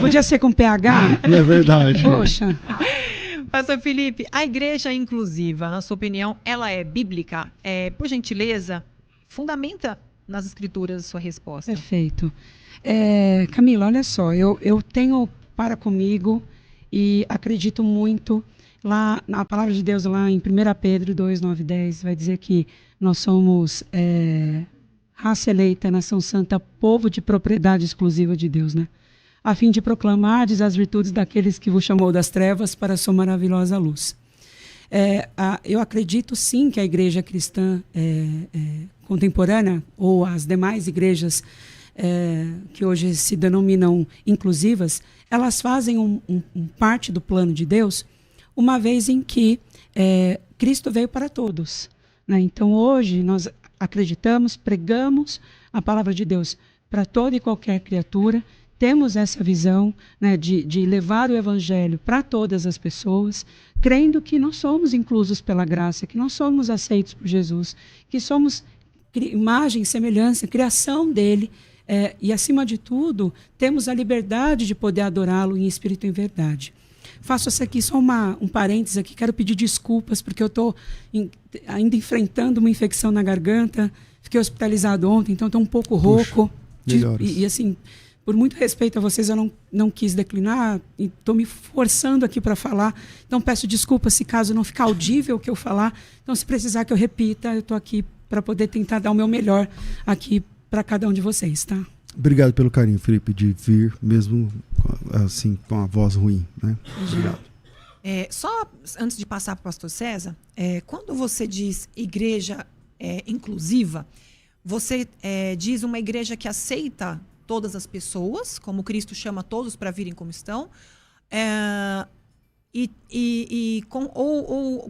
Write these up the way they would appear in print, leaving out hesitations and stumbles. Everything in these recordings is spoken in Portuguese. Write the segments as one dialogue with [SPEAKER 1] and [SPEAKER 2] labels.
[SPEAKER 1] Podia ser com PH?
[SPEAKER 2] É verdade.
[SPEAKER 1] Poxa.
[SPEAKER 3] Pastor Felipe, a igreja inclusiva, na sua opinião, ela é bíblica? Por gentileza, fundamenta nas escrituras a sua resposta.
[SPEAKER 1] Perfeito. Camila, olha só, eu tenho para comigo e acredito muito lá na palavra de Deus, lá em 1 Pedro 2, 9 e 10, vai dizer que nós somos raça eleita, nação santa, povo de propriedade exclusiva de Deus, né? A fim de proclamardes as virtudes daqueles que vos chamou das trevas para a sua maravilhosa luz. Eu acredito sim que a igreja cristã contemporânea, ou as demais igrejas que hoje se denominam inclusivas, elas fazem parte do plano de Deus, uma vez em que Cristo veio para todos, né? Então hoje nós acreditamos, pregamos a palavra de Deus para toda e qualquer criatura. Temos essa visão, né, de levar o evangelho para todas as pessoas, crendo que nós somos inclusos pela graça, que nós somos aceitos por Jesus, que somos imagem, semelhança, criação dele, e acima de tudo, temos a liberdade de poder adorá-lo em espírito e em verdade. Faço aqui só um parênteses aqui, quero pedir desculpas, porque eu estou ainda enfrentando uma infecção na garganta, fiquei hospitalizado ontem, então estou um pouco rouco. E assim, por muito respeito a vocês, eu não quis declinar e estou me forçando aqui para falar. Então peço desculpas se caso não ficar audível o que eu falar. Então se precisar que eu repita, eu estou aqui para poder tentar dar o meu melhor aqui para cada um de vocês, tá?
[SPEAKER 2] Obrigado pelo carinho, Felipe, de vir mesmo assim com a voz ruim, né? Obrigado.
[SPEAKER 3] Só antes de passar para o pastor César, quando você diz igreja inclusiva, você diz uma igreja que aceita todas as pessoas, como Cristo chama todos para virem como estão,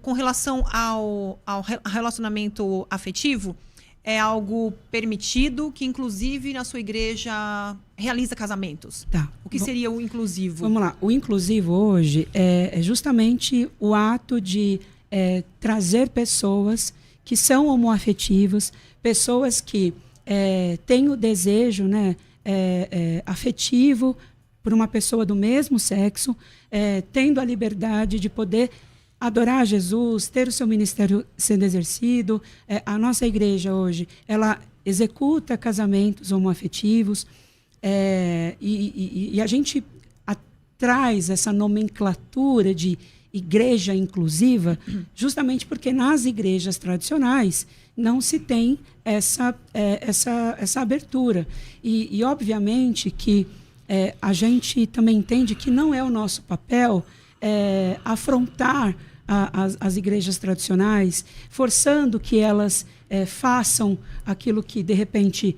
[SPEAKER 3] com relação ao relacionamento afetivo, é algo permitido, que inclusive na sua igreja realiza casamentos.
[SPEAKER 1] Tá.
[SPEAKER 3] O que seria o inclusivo?
[SPEAKER 1] Vamos lá. O inclusivo hoje é justamente o ato de trazer pessoas que são homoafetivas, pessoas que têm o desejo, né, afetivo por uma pessoa do mesmo sexo, tendo a liberdade de poder adorar Jesus, ter o seu ministério sendo exercido. A nossa igreja hoje, ela executa casamentos homoafetivos, e a gente traz essa nomenclatura de igreja inclusiva justamente porque nas igrejas tradicionais não se tem essa abertura. E obviamente que a gente também entende que não é o nosso papel afrontar as igrejas tradicionais, forçando que elas façam aquilo que, de repente,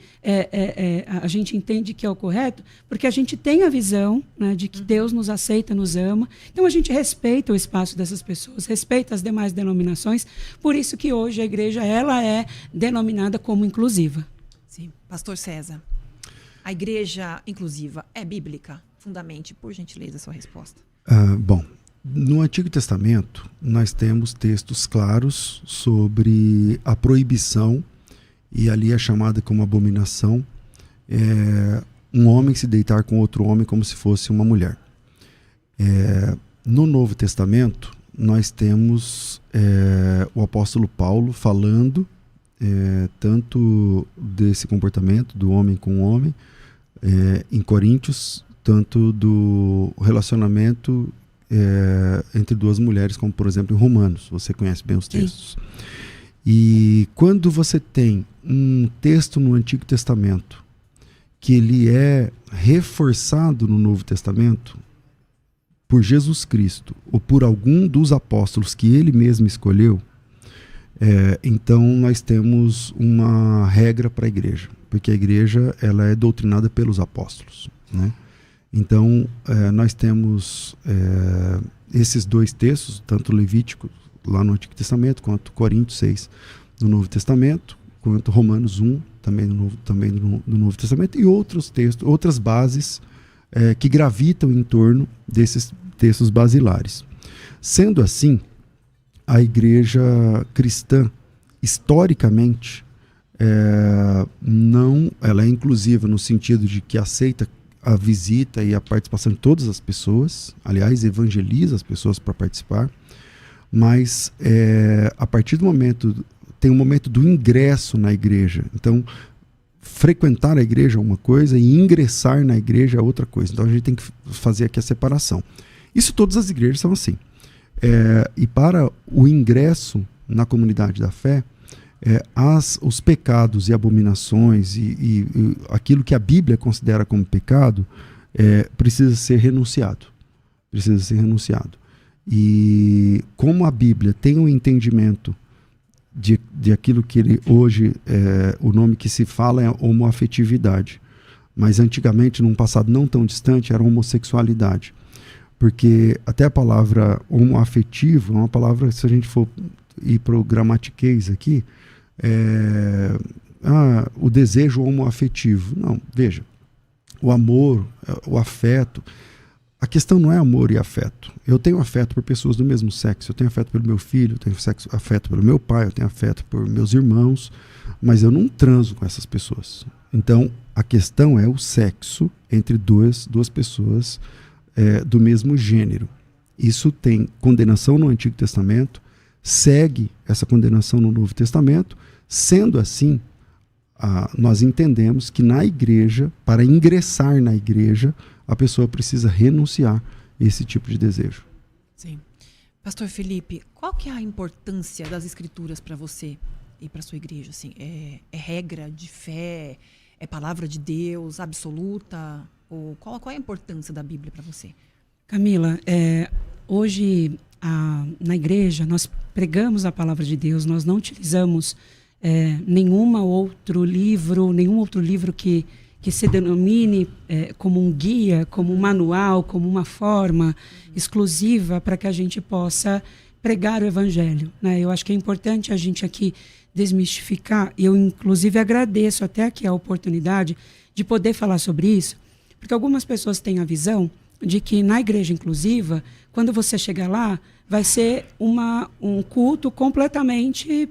[SPEAKER 1] a gente entende que é o correto, porque a gente tem a visão, né, de que Deus nos aceita, nos ama. Então, a gente respeita o espaço dessas pessoas, respeita as demais denominações, por isso que hoje a igreja ela é denominada como inclusiva.
[SPEAKER 3] Sim. Pastor César, a igreja inclusiva é bíblica? Fundamente, por gentileza, a sua resposta.
[SPEAKER 2] Bom, no Antigo Testamento, nós temos textos claros sobre a proibição, e ali é chamada como abominação, um homem se deitar com outro homem como se fosse uma mulher. No Novo Testamento, nós temos o apóstolo Paulo falando tanto desse comportamento do homem com o homem, em Coríntios, tanto do relacionamento entre duas mulheres, como por exemplo em Romanos. Você conhece bem os textos. Sim. E quando você tem um texto no Antigo Testamento que ele é reforçado no Novo Testamento por Jesus Cristo ou por algum dos apóstolos que ele mesmo escolheu, então nós temos uma regra para a igreja, porque a igreja ela é doutrinada pelos apóstolos, né? Então, nós temos esses dois textos, tanto Levítico, lá no Antigo Testamento, quanto Coríntios 6, no Novo Testamento, quanto Romanos 1, também no Novo Testamento, e outros textos, outras bases que gravitam em torno desses textos basilares. Sendo assim, a igreja cristã, historicamente, ela é inclusiva no sentido de que aceita a visita e a participação de todas as pessoas, aliás, evangeliza as pessoas para participar, mas a partir do momento, tem um momento do ingresso na igreja. Então, frequentar a igreja é uma coisa e ingressar na igreja é outra coisa. Então a gente tem que fazer aqui a separação. Isso todas as igrejas são assim. E para o ingresso na comunidade da fé, os pecados e abominações e aquilo que a Bíblia considera como pecado precisa ser renunciado. Precisa ser renunciado. E como a Bíblia tem um entendimento de aquilo que hoje o nome que se fala é homoafetividade, mas antigamente, num passado não tão distante, era homossexualidade, porque até a palavra homoafetivo é uma palavra, se a gente for ir para o gramatiquês aqui, o desejo homoafetivo. Não, veja, o amor, o afeto. A questão não é amor e afeto. Eu tenho afeto por pessoas do mesmo sexo. Eu tenho afeto pelo meu filho, eu tenho afeto pelo meu pai, eu tenho afeto por meus irmãos, mas eu não transo com essas pessoas. Então, a questão é o sexo entre duas pessoas do mesmo gênero. Isso tem condenação no Antigo Testamento, segue essa condenação no Novo Testamento. Sendo assim, nós entendemos que na igreja, para ingressar na igreja, a pessoa precisa renunciar a esse tipo de desejo.
[SPEAKER 3] Sim. Pastor Felipe, qual que é a importância das escrituras para você e para sua igreja? Assim, é regra de fé? É palavra de Deus absoluta? Ou qual é a importância da Bíblia para você?
[SPEAKER 1] Camila, hoje na igreja nós pregamos a palavra de Deus, nós não utilizamos nenhum outro livro que se denomine como um guia, como um manual, como uma forma exclusiva para que a gente possa pregar o Evangelho, né? Eu acho que é importante a gente aqui desmistificar, e eu inclusive agradeço até aqui a oportunidade de poder falar sobre isso, porque algumas pessoas têm a visão de que na igreja inclusiva, quando você chegar lá, vai ser um culto completamente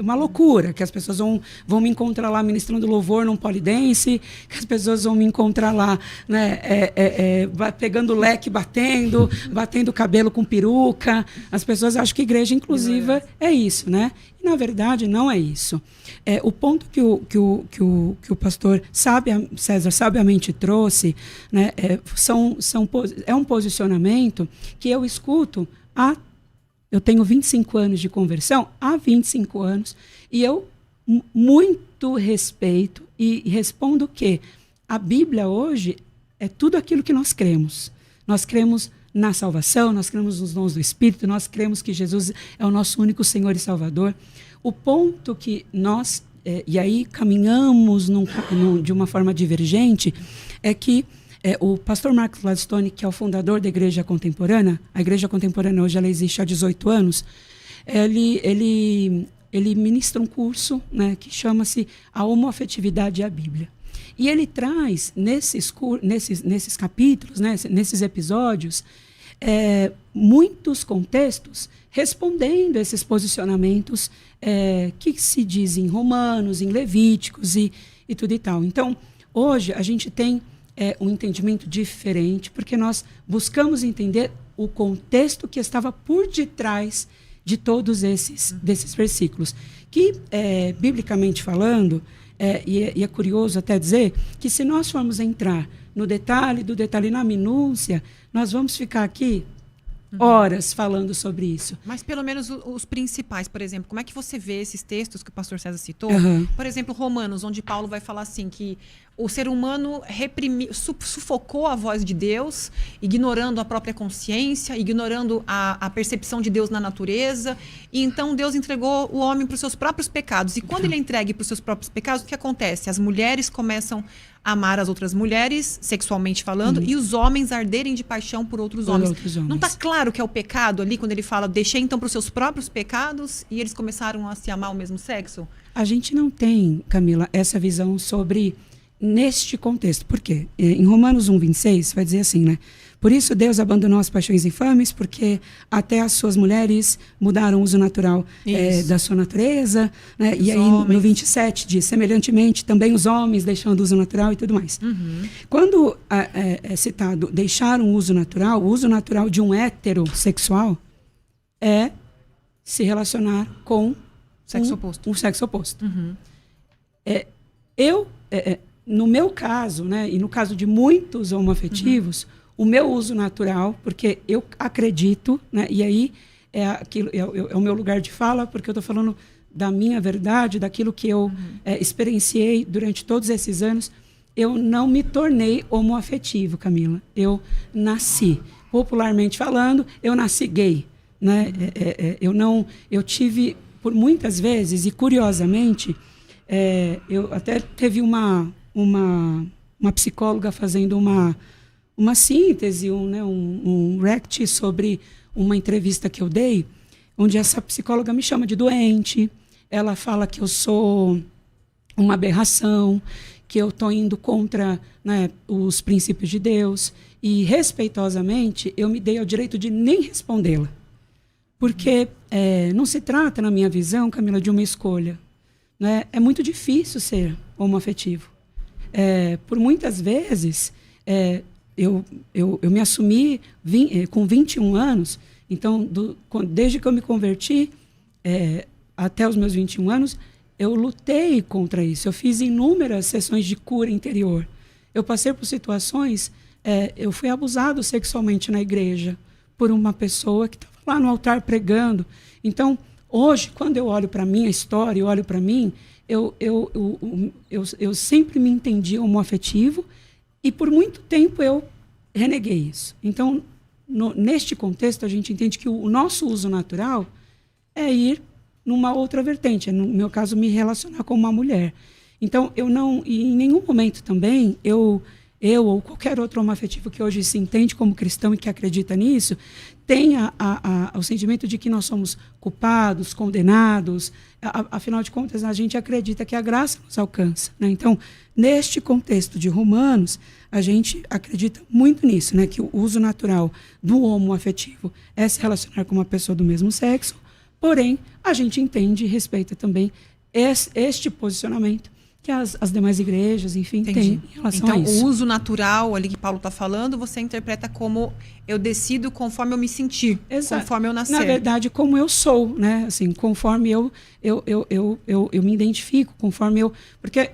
[SPEAKER 1] uma loucura, que as pessoas vão me encontrar lá ministrando louvor num polidense, que as pessoas vão me encontrar lá, né, pegando leque, batendo cabelo com peruca. As pessoas acham que igreja inclusiva é isso, né? E, na verdade, não é isso. O ponto que o pastor César sabiamente trouxe, né, é um posicionamento que eu escuto eu tenho 25 anos de conversão, há 25 anos, e eu muito respeito e respondo que a Bíblia hoje é tudo aquilo que nós cremos. Nós cremos na salvação, nós cremos nos dons do Espírito, nós cremos que Jesus é o nosso único Senhor e Salvador. O ponto que nós, e aí caminhamos de uma forma divergente, é que o pastor Marcos Gladstone, que é o fundador da Igreja Contemporânea, a Igreja Contemporânea hoje ela existe há 18 anos, ele ministra um curso, né, que chama-se A Homoafetividade e a Bíblia. E ele traz, nesses capítulos, né, nesses episódios, muitos contextos respondendo a esses posicionamentos que se dizem em Romanos, em Levíticos e tudo e tal. Então, hoje a gente tem um entendimento diferente, porque nós buscamos entender o contexto que estava por detrás de todos desses versículos, que, biblicamente falando, e é curioso até dizer que se nós formos entrar no detalhe do detalhe, na minúcia, nós vamos ficar aqui horas falando sobre isso.
[SPEAKER 3] Mas pelo menos os principais, por exemplo, como é que você vê esses textos que o pastor César citou? Por exemplo, Romanos, onde Paulo vai falar assim que o ser humano sufocou a voz de Deus, ignorando a própria consciência, ignorando a percepção de Deus na natureza, e então Deus entregou o homem para os seus próprios pecados. E quando ele é entregue para os seus próprios pecados, o que acontece? As mulheres começam a amar as outras mulheres, sexualmente falando, e os homens arderem de paixão por outros homens. Não está claro que é o pecado ali, quando ele fala, deixei então para os seus próprios pecados, e eles começaram a se amar o mesmo sexo?
[SPEAKER 1] A gente não tem, Camila, essa visão sobre neste contexto. Por quê? Em Romanos 1:26 vai dizer assim, né? Por isso Deus abandonou as paixões infames, porque até as suas mulheres mudaram o uso natural da sua natureza, né? E aí no 27 diz, semelhantemente, também os homens deixando o uso natural e tudo mais. Quando é citado deixar um uso natural, o uso natural de um heterossexual é se relacionar com
[SPEAKER 3] sexo oposto.
[SPEAKER 1] Um sexo oposto. No meu caso, né, e no caso de muitos homoafetivos, o meu uso natural, porque eu acredito, né, e aí é o meu lugar de fala, porque eu estou falando da minha verdade, daquilo que eu experienciei durante todos esses anos. Eu não me tornei homoafetivo, Camila. Eu nasci, popularmente falando, eu nasci gay, né? Eu tive, por muitas vezes, e curiosamente, eu até teve uma psicóloga fazendo uma síntese, um rect sobre uma entrevista que eu dei, onde essa psicóloga me chama de doente. Ela fala que eu sou uma aberração, que eu estou indo contra, né, os princípios de Deus. E, respeitosamente, eu me dei ao direito de nem respondê-la. Porque não se trata, na minha visão, Camila, de uma escolha. Né? É muito difícil ser homoafetivo. Por muitas vezes, eu me assumi com 21 anos, então, desde que eu me converti até os meus 21 anos, eu lutei contra isso. Eu fiz inúmeras sessões de cura interior. Eu passei por situações, eu fui abusado sexualmente na igreja por uma pessoa que estava lá no altar pregando. Então, hoje, quando eu olho para a minha história, eu olho para mim, eu sempre me entendi homoafetivo e por muito tempo eu reneguei isso. Então, neste contexto, a gente entende que o nosso uso natural é ir numa outra vertente, no meu caso, me relacionar com uma mulher. Então, e em nenhum momento também, eu ou qualquer outro homoafetivo que hoje se entende como cristão e que acredita nisso, tenha o sentimento de que nós somos culpados, condenados. Afinal de contas, a gente acredita que a graça nos alcança, né? Então, neste contexto de Romanos, a gente acredita muito nisso, né? Que o uso natural do homoafetivo é se relacionar com uma pessoa do mesmo sexo, porém, a gente entende e respeita também este posicionamento que as demais igrejas, enfim, têm em relação a isso.
[SPEAKER 3] Então, o uso natural ali que Paulo está falando, você interpreta como eu decido conforme eu me sentir, conforme eu nascer.
[SPEAKER 1] Na verdade, como eu sou, né? Assim, conforme eu me identifico, conforme eu... Porque,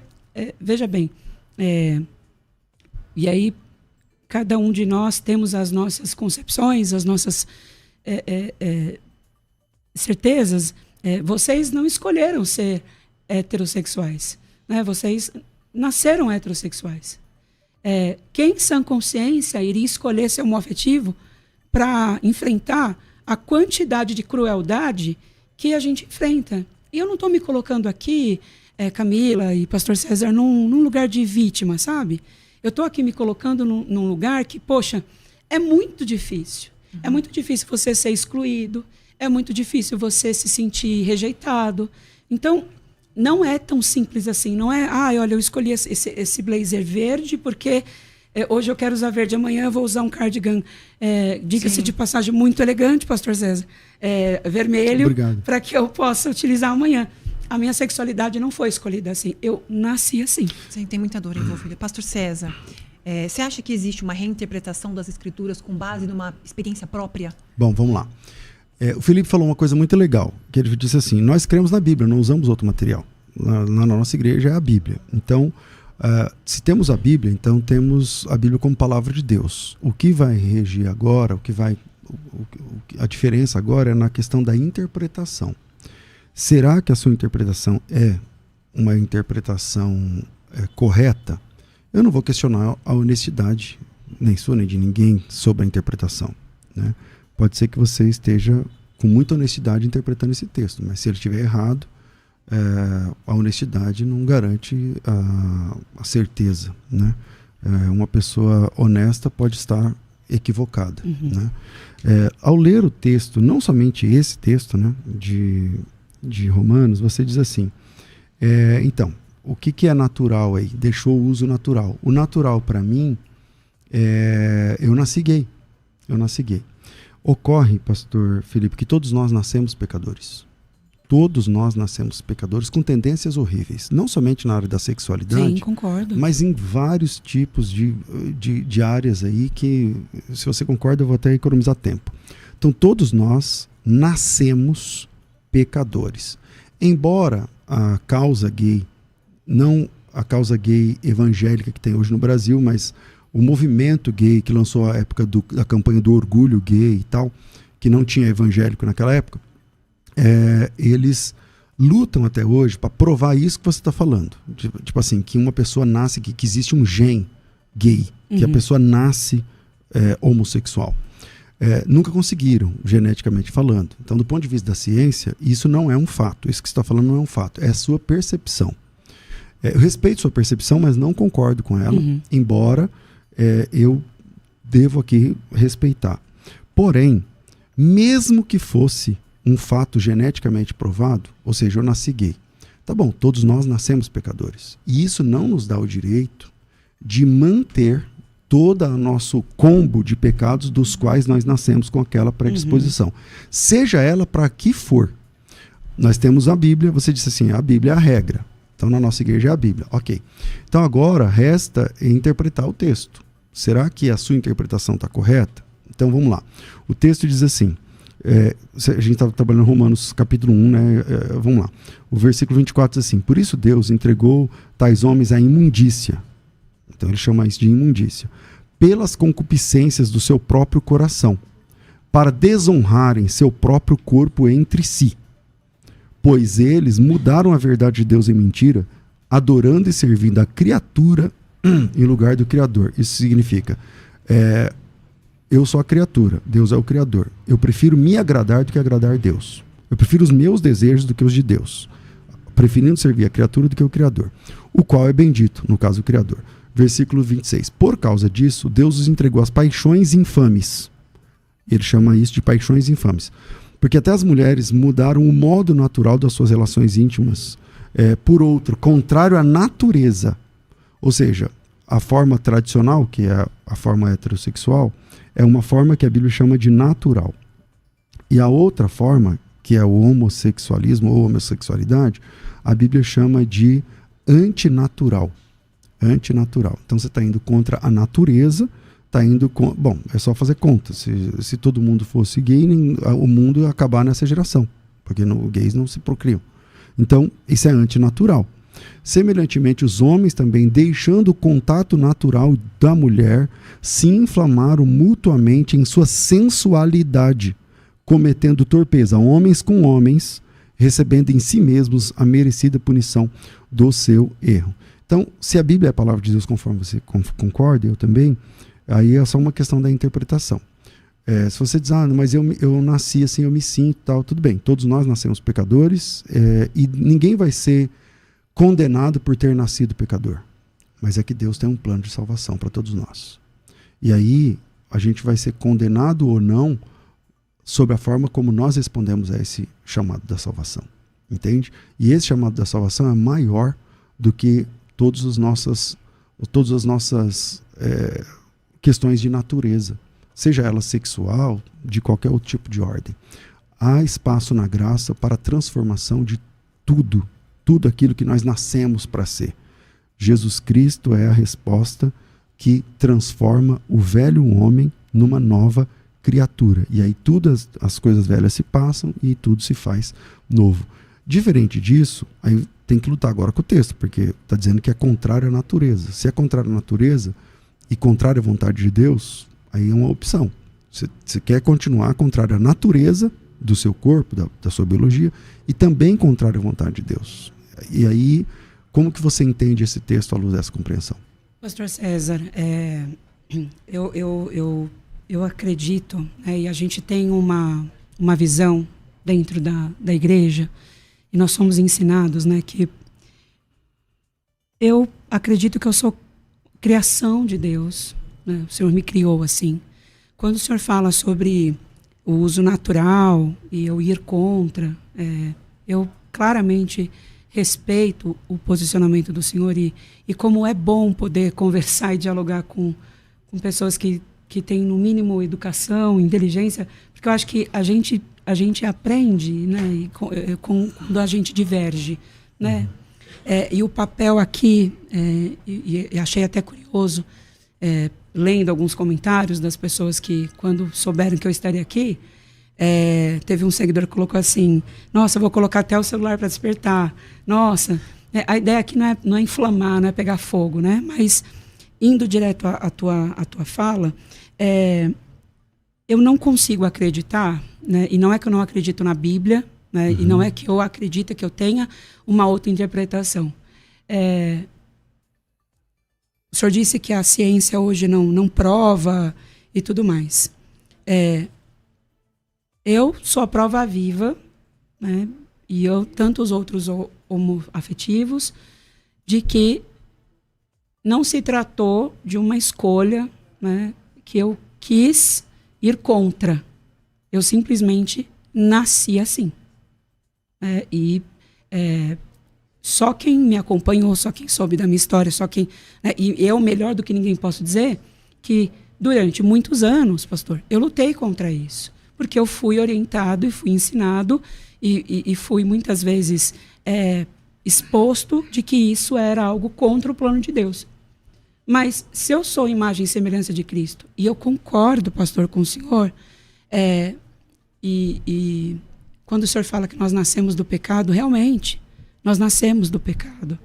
[SPEAKER 1] veja bem, e aí cada um de nós temos as nossas concepções, as nossas certezas. Vocês não escolheram ser heterossexuais. Né? Vocês nasceram heterossexuais. Quem, em sã consciência, iria escolher ser homoafetivo para enfrentar a quantidade de crueldade que a gente enfrenta? E eu não estou me colocando aqui, Camila e Pastor César, num lugar de vítima, sabe? Eu estou aqui me colocando num lugar que, poxa, é muito difícil. É muito difícil você ser excluído, é muito difícil você se sentir rejeitado. Então, não é tão simples assim. Não é, olha, eu escolhi esse blazer verde porque hoje eu quero usar verde, amanhã eu vou usar um cardigan, diga-se de passagem, muito elegante, Pastor César, vermelho, para que eu possa utilizar amanhã. A minha sexualidade não foi escolhida assim. Eu nasci assim.
[SPEAKER 3] Sim, tem muita dor envolvida. Pastor César, você acha que existe uma reinterpretação das Escrituras com base numa experiência própria?
[SPEAKER 2] Bom, vamos lá. O Felipe falou uma coisa muito legal, que ele disse assim, nós cremos na Bíblia, não usamos outro material. Na nossa igreja é a Bíblia. Então, se temos a Bíblia, então temos a Bíblia como palavra de Deus. O que vai regir agora, a diferença agora é na questão da interpretação. Será que a sua interpretação é uma interpretação correta? Eu não vou questionar a honestidade, nem sua nem de ninguém, sobre a interpretação, né? Pode ser que você esteja com muita honestidade interpretando esse texto, mas se ele estiver errado, a honestidade não garante a certeza, né? Uma pessoa honesta pode estar equivocada, né? Ao ler o texto, não somente esse texto, né, de Romanos, você diz assim, então, o que é natural aí? Deixou o uso natural. O natural para mim eu nasci gay. Ocorre, pastor Felipe, que todos nós nascemos pecadores. Todos nós nascemos pecadores com tendências horríveis. Não somente na área da sexualidade.
[SPEAKER 1] Sim, concordo.
[SPEAKER 2] Mas em vários tipos de áreas aí que, se você concorda, eu vou até economizar tempo. Então, todos nós nascemos pecadores. Embora a causa gay, não a causa gay evangélica que tem hoje no Brasil, mas o movimento gay que lançou a época da campanha do orgulho gay e tal, que não tinha evangélico naquela época, eles lutam até hoje para provar isso que você está falando. Tipo assim, que uma pessoa nasce, que existe um gene gay, que a pessoa nasce homossexual. Nunca conseguiram, geneticamente falando. Então, do ponto de vista da ciência, isso não é um fato. Isso que você está falando não é um fato, é a sua percepção. Eu respeito sua percepção, mas não concordo com ela, embora eu devo aqui respeitar. Porém, mesmo que fosse um fato geneticamente provado, ou seja, eu nasci gay. Tá bom, todos nós nascemos pecadores. E isso não nos dá o direito de manter todo o nosso combo de pecados dos quais nós nascemos com aquela predisposição. Seja ela para que for. Nós temos a Bíblia, você disse assim, a Bíblia é a regra. Então, na nossa igreja é a Bíblia. Ok. Então, agora resta interpretar o texto. Será que a sua interpretação está correta? Então, vamos lá. O texto diz assim, a gente estava trabalhando em Romanos capítulo 1, né? Vamos lá. O versículo 24 diz assim, por isso Deus entregou tais homens à imundícia. Então ele chama isso de imundícia. Pelas concupiscências do seu próprio coração, para desonrarem seu próprio corpo entre si. Pois eles mudaram a verdade de Deus em mentira, adorando e servindo a criatura em lugar do Criador. Isso significa... eu sou a criatura, Deus é o Criador. Eu prefiro me agradar do que agradar a Deus. Eu prefiro os meus desejos do que os de Deus. Preferindo servir a criatura do que o Criador. O qual é bendito, no caso o Criador. Versículo 26. Por causa disso, Deus os entregou às paixões infames. Ele chama isso de paixões infames. Porque até as mulheres mudaram o modo natural das suas relações íntimas por outro, contrário à natureza. Ou seja, a forma tradicional, que é a forma heterossexual, é uma forma que a Bíblia chama de natural. E a outra forma, que é o homossexualismo ou homossexualidade, a Bíblia chama de antinatural. Antinatural. Então você está indo contra a natureza, está indo com... Bom, é só fazer conta. Se todo mundo fosse gay, o mundo ia acabar nessa geração, porque gays não se procriam. Então, isso é antinatural. Semelhantemente, os homens também, deixando o contato natural da mulher, se inflamaram mutuamente em sua sensualidade, cometendo torpeza, homens com homens, recebendo em si mesmos a merecida punição do seu erro. Então, se a Bíblia é a palavra de Deus, conforme você concorda, eu também, aí é só uma questão da interpretação. Se você diz, mas eu nasci assim, eu me sinto, tal, tudo bem. Todos nós nascemos pecadores e ninguém vai ser condenado por ter nascido pecador. Mas é que Deus tem um plano de salvação para todos nós. E aí a gente vai ser condenado ou não sobre a forma como nós respondemos a esse chamado da salvação. Entende? E esse chamado da salvação é maior do que todas as nossas questões de natureza, seja ela sexual, de qualquer outro tipo de ordem. Há espaço na graça para a transformação de tudo aquilo que nós nascemos para ser. Jesus Cristo é a resposta que transforma o velho homem numa nova criatura. E aí todas as coisas velhas se passam e tudo se faz novo. Diferente disso, aí tem que lutar agora com o texto, porque está dizendo que é contrário à natureza. Se é contrário à natureza e contrário à vontade de Deus, aí é uma opção. Você quer continuar contrário à natureza do seu corpo, da sua biologia, e também contrário à vontade de Deus. E aí, como que você entende esse texto à luz dessa compreensão?
[SPEAKER 1] Pastor César, eu acredito, e a gente tem uma visão dentro da igreja, e nós somos ensinados, que eu acredito que eu sou criação de Deus, o Senhor me criou assim. Quando o Senhor fala sobre o uso natural e eu ir contra, eu claramente respeito o posicionamento do senhor e como é bom poder conversar e dialogar com pessoas que têm, no mínimo, educação, inteligência, porque eu acho que a gente aprende, né, quando a gente diverge, né? E o papel aqui, e achei até curioso, lendo alguns comentários das pessoas que, quando souberam que eu estaria aqui, teve um seguidor que colocou assim: nossa, eu vou colocar até o celular para despertar. Nossa, a ideia aqui não é inflamar, não é pegar fogo, né? Mas, indo direto à tua fala, eu não consigo acreditar, né? E não é que eu não acredito na Bíblia, né? E não é que eu acredito que eu tenha uma outra interpretação. O senhor disse que a ciência hoje não prova e tudo mais. Eu sou a prova viva, né? E tantos outros homoafetivos, de que não se tratou de uma escolha, né, que eu quis ir contra. Eu simplesmente nasci assim. Só quem me acompanhou, só quem soube da minha história, só quem... e eu, melhor do que ninguém, posso dizer que durante muitos anos, pastor, eu lutei contra isso. Porque eu fui orientado e fui ensinado e fui muitas vezes exposto de que isso era algo contra o plano de Deus. Mas se eu sou imagem e semelhança de Cristo, e eu concordo, pastor, com o senhor, e quando o senhor fala que nós nascemos do pecado, realmente, nós nascemos do pecado.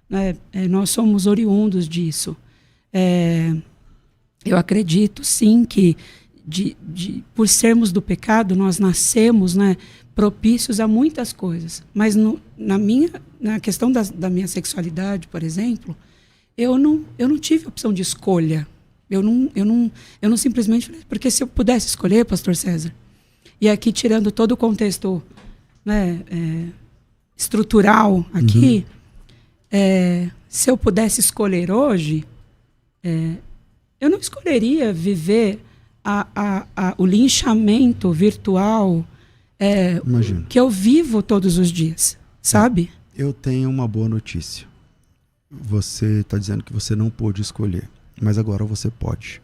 [SPEAKER 1] Né? Nós somos oriundos disso. Eu acredito, sim, que por sermos do pecado, nós nascemos, né, propícios a muitas coisas. Mas na questão da minha sexualidade, por exemplo, eu não tive opção de escolha. Eu não simplesmente falei, porque se eu pudesse escolher, pastor César, e aqui tirando todo o contexto, né, estrutural aqui, se eu pudesse escolher hoje, eu não escolheria viver o linchamento virtual que eu vivo todos os dias, sabe?
[SPEAKER 2] Eu tenho uma boa notícia. Você está dizendo que você não pôde escolher, mas agora você pode.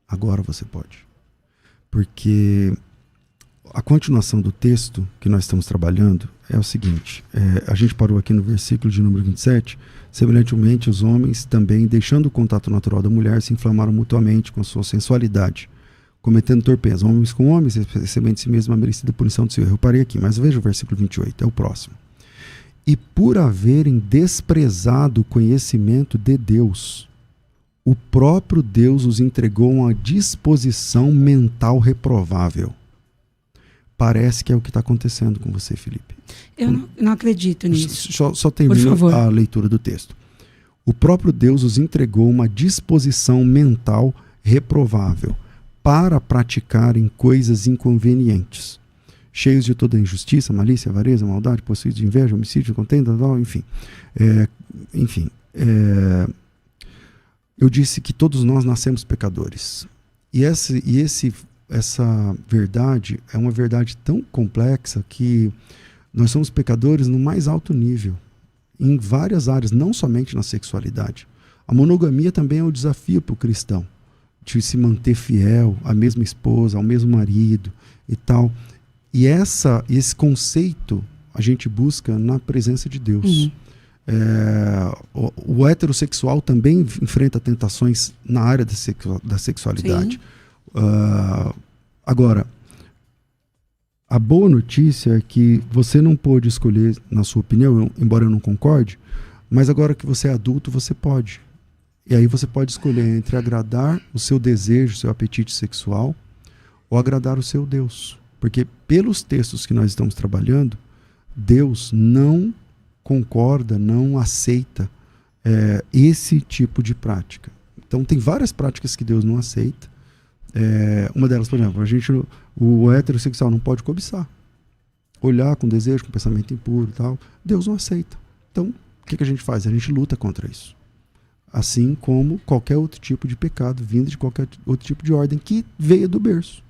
[SPEAKER 2] Agora você pode. Porque a continuação do texto que nós estamos trabalhando é o seguinte, a gente parou aqui no versículo de número 27, semelhantemente os homens também, deixando o contato natural da mulher, se inflamaram mutuamente com a sua sensualidade, cometendo torpeza, homens com homens, recebendo de si mesmo a merecida punição do seu erro. Eu parei aqui, mas veja o versículo 28, é o próximo. E por haverem desprezado o conhecimento de Deus, o próprio Deus os entregou a uma disposição mental reprovável. Parece que é o que está acontecendo com você, Felipe.
[SPEAKER 1] Eu não acredito nisso.
[SPEAKER 2] Só termino a leitura do texto. O próprio Deus os entregou uma disposição mental reprovável para praticarem coisas inconvenientes, cheios de toda injustiça, malícia, avareza, maldade, possuídos de inveja, homicídio, contenda, enfim. Eu disse que todos nós nascemos pecadores. E essa verdade é uma verdade tão complexa que nós somos pecadores no mais alto nível, em várias áreas, não somente na sexualidade. A monogamia também é um desafio para o cristão, de se manter fiel à mesma esposa, ao mesmo marido e tal. E esse conceito a gente busca na presença de Deus. O heterossexual também enfrenta tentações na área da sexualidade. Agora, a boa notícia é que você não pôde escolher, na sua opinião, embora eu não concorde, mas agora que você é adulto, você pode. E aí você pode escolher entre agradar o seu desejo, o seu apetite sexual, ou agradar o seu Deus. Porque pelos textos que nós estamos trabalhando, Deus não concorda, não aceita esse tipo de prática. Então tem várias práticas que Deus não aceita. Uma delas, por exemplo, o heterossexual não pode cobiçar. Olhar com desejo, com pensamento impuro e tal. Deus não aceita. Então, o que a gente faz? A gente luta contra isso. Assim como qualquer outro tipo de pecado vindo de qualquer outro tipo de ordem que veio do berço.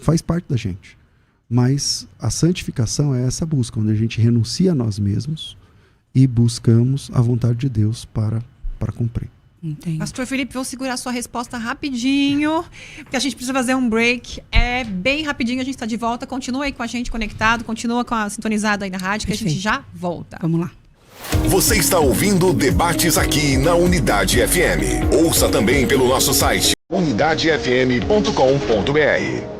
[SPEAKER 2] Faz parte da gente. Mas a santificação é essa busca, onde a gente renuncia a nós mesmos e buscamos a vontade de Deus para cumprir.
[SPEAKER 1] Entendi.
[SPEAKER 3] Pastor Felipe, vou segurar sua resposta rapidinho, porque a gente precisa fazer um break. É bem rapidinho, a gente está de volta. Continua aí com a gente conectado, continua sintonizado aí na rádio, que a gente já volta.
[SPEAKER 1] Vamos lá.
[SPEAKER 4] Você está ouvindo Debates aqui na Unidade FM. Ouça também pelo nosso site unidadefm.com.br.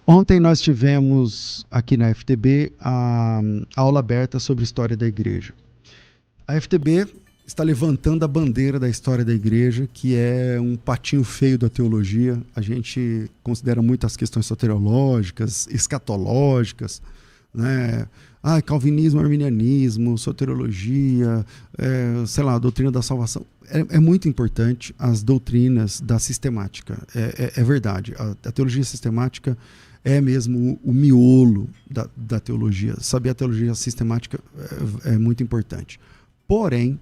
[SPEAKER 2] Ontem nós tivemos aqui na FTB a aula aberta sobre a história da igreja. A FTB está levantando a bandeira da história da igreja, que é um patinho feio da teologia. A gente considera muito as questões soteriológicas, escatológicas, né? Calvinismo, arminianismo, soteriologia, a doutrina da salvação. É muito importante as doutrinas da sistemática. É verdade. A teologia sistemática é mesmo o miolo da teologia. Saber a teologia sistemática é muito importante. Porém,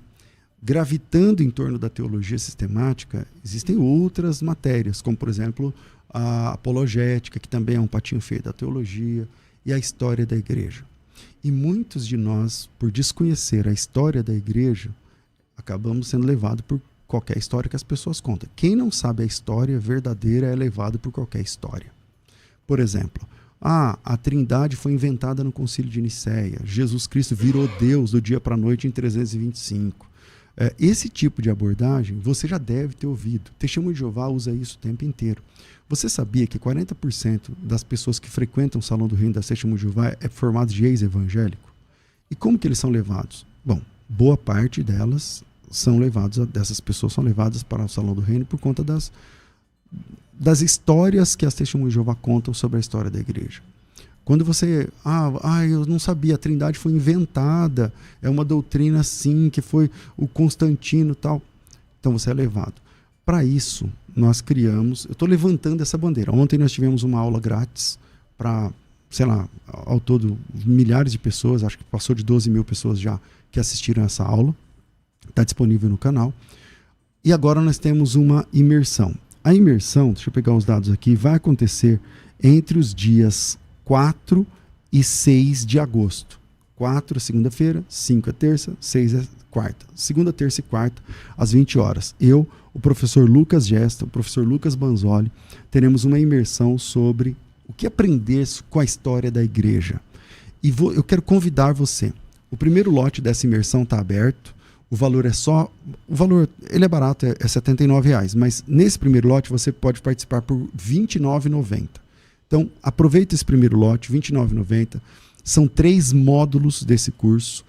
[SPEAKER 2] gravitando em torno da teologia sistemática, existem outras matérias, como, por exemplo, a apologética, que também é um patinho feio da teologia, e a história da igreja. E muitos de nós, por desconhecer a história da igreja, acabamos sendo levados por qualquer história que as pessoas contam. Quem não sabe a história verdadeira é levado por qualquer história. Por exemplo, a Trindade foi inventada no Concílio de Nicéia. Jesus Cristo virou Deus do dia para a noite em 325. Esse tipo de abordagem você já deve ter ouvido. Testemunho de Jeová usa isso o tempo inteiro. Você sabia que 40% das pessoas que frequentam o Salão do Reino da Testemunho de Jeová é formado de ex-evangélico? E como que eles são levados? Bom, boa parte dessas pessoas são levadas para o Salão do Reino por conta das histórias que as Testemunhas de Jeová contam sobre a história da igreja. Quando você, eu não sabia, a Trindade foi inventada, é uma doutrina assim, que foi o Constantino e tal. Então você é levado. Para isso, nós criamos, eu estou levantando essa bandeira. Ontem nós tivemos uma aula grátis para, ao todo milhares de pessoas, acho que passou de 12 mil pessoas já que assistiram essa aula. Está disponível no canal. E agora nós temos uma imersão. A imersão, deixa eu pegar os dados aqui, vai acontecer entre os dias 4 e 6 de agosto. 4 é segunda-feira, 5 é terça, 6 é quarta. Segunda, terça e quarta, às 20 horas. Eu, o professor Lucas Gesta, o professor Lucas Banzoli, teremos uma imersão sobre o que aprender com a história da igreja. E eu quero convidar você. O primeiro lote dessa imersão está aberto. O valor ele é barato, é R$ 79,00, mas nesse primeiro lote você pode participar por R$ 29,90. Então, aproveita esse primeiro lote, R$ 29,90. São 3 módulos desse curso.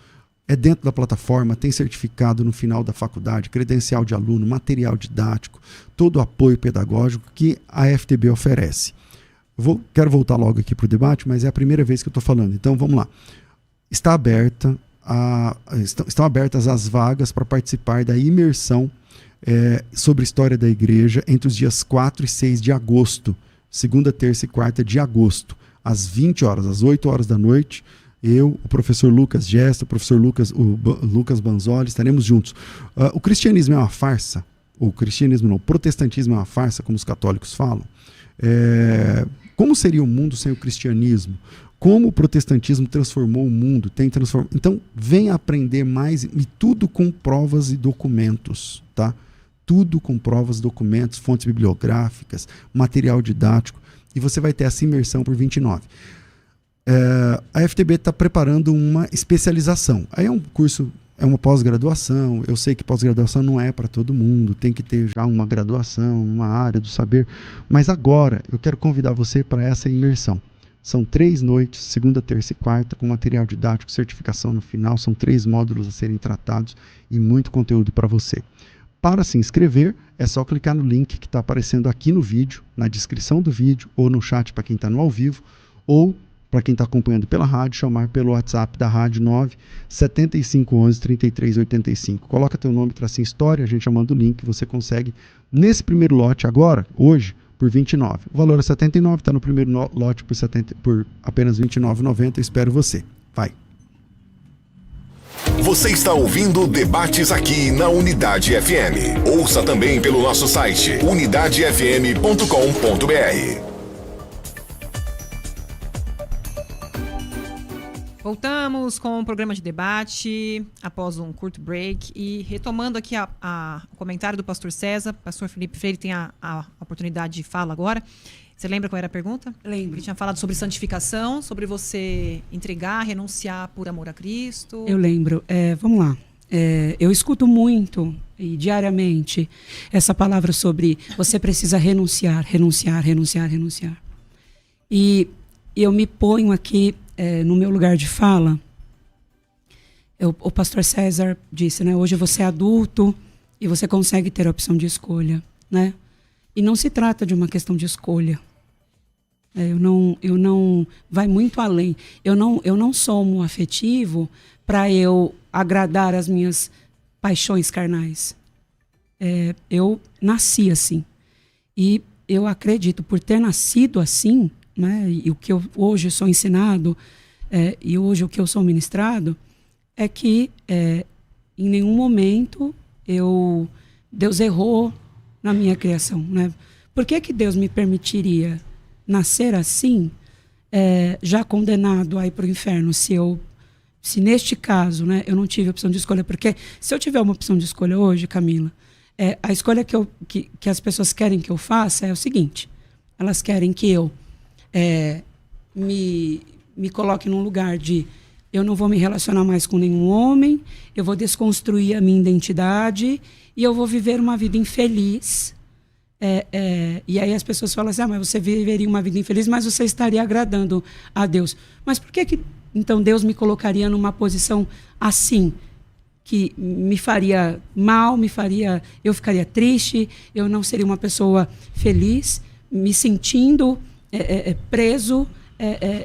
[SPEAKER 2] É dentro da plataforma, tem certificado no final da faculdade, credencial de aluno, material didático, todo o apoio pedagógico que a FTB oferece. Quero voltar logo aqui para o debate, mas é a primeira vez que eu estou falando. Então, vamos lá. Estão abertas as vagas para participar da imersão sobre a história da igreja entre os dias 4 e 6 de agosto. Segunda, terça e quarta de agosto, às 20 horas, às 8 horas da noite. Eu, o professor Lucas Gesta, o professor Lucas Banzoli, estaremos juntos. O cristianismo é uma farsa? O protestantismo é uma farsa, como os católicos falam? Como seria o mundo sem o cristianismo? Como o protestantismo transformou o mundo? Então, venha aprender mais, e tudo com provas e documentos, tá? Tudo com provas, documentos, fontes bibliográficas, material didático, e você vai ter essa imersão por R$ 29. A FTB está preparando uma especialização. Aí é um curso, é uma pós-graduação. Eu sei que pós-graduação não é para todo mundo, tem que ter já uma graduação, uma área do saber. Mas agora eu quero convidar você para essa imersão. São 3 noites, segunda, terça e quarta, com material didático, certificação no final. São 3 módulos a serem tratados e muito conteúdo para você. Para se inscrever, é só clicar no link que está aparecendo aqui no vídeo, na descrição do vídeo, ou no chat para quem está no ao vivo, ou para quem está acompanhando pela rádio, chamar pelo WhatsApp da rádio 97511-3385. Coloca teu nome, tracinho história, a gente já manda o link, você consegue, nesse primeiro lote agora, hoje, por por R$29. O valor é R$79, está no primeiro lote por apenas R$29,90. Espero você. Vai.
[SPEAKER 4] Você está ouvindo Debates aqui na Unidade FM. Ouça também pelo nosso site unidadefm.com.br.
[SPEAKER 3] Voltamos com o programa de debate após um curto break e retomando aqui o comentário do pastor César. Pastor Felipe Freire tem a oportunidade de fala agora. Você lembra qual era a pergunta?
[SPEAKER 1] Lembro.
[SPEAKER 3] Ele tinha falado sobre santificação, sobre você entregar, renunciar por amor a Cristo.
[SPEAKER 1] Eu lembro. Vamos lá. Eu escuto muito e diariamente essa palavra sobre você precisa renunciar. E eu me ponho aqui no meu lugar de fala. O pastor César disse, né? Hoje você é adulto e você consegue ter a opção de escolha, né? E não se trata de uma questão de escolha. Eu não vai muito além. Eu não sou um afetivo para eu agradar as minhas paixões carnais. Eu nasci assim. E eu acredito, por ter nascido assim, né, e o que eu hoje sou ensinado, e hoje o que eu sou ministrado, é que em nenhum momento Deus errou na minha criação, né? Por que Deus me permitiria nascer assim, já condenado a ir para o inferno, se neste caso, né, eu não tive opção de escolha? Porque se eu tiver uma opção de escolha hoje, Camila, a escolha que as pessoas querem que eu faça é o seguinte: elas querem que eu me coloque num lugar de eu não vou me relacionar mais com nenhum homem, eu vou desconstruir a minha identidade e eu vou viver uma vida infeliz. E aí as pessoas falam assim, mas você viveria uma vida infeliz, mas você estaria agradando a Deus. Mas por que então Deus me colocaria numa posição assim, que me faria mal, eu ficaria triste, eu não seria uma pessoa feliz, me sentindo preso,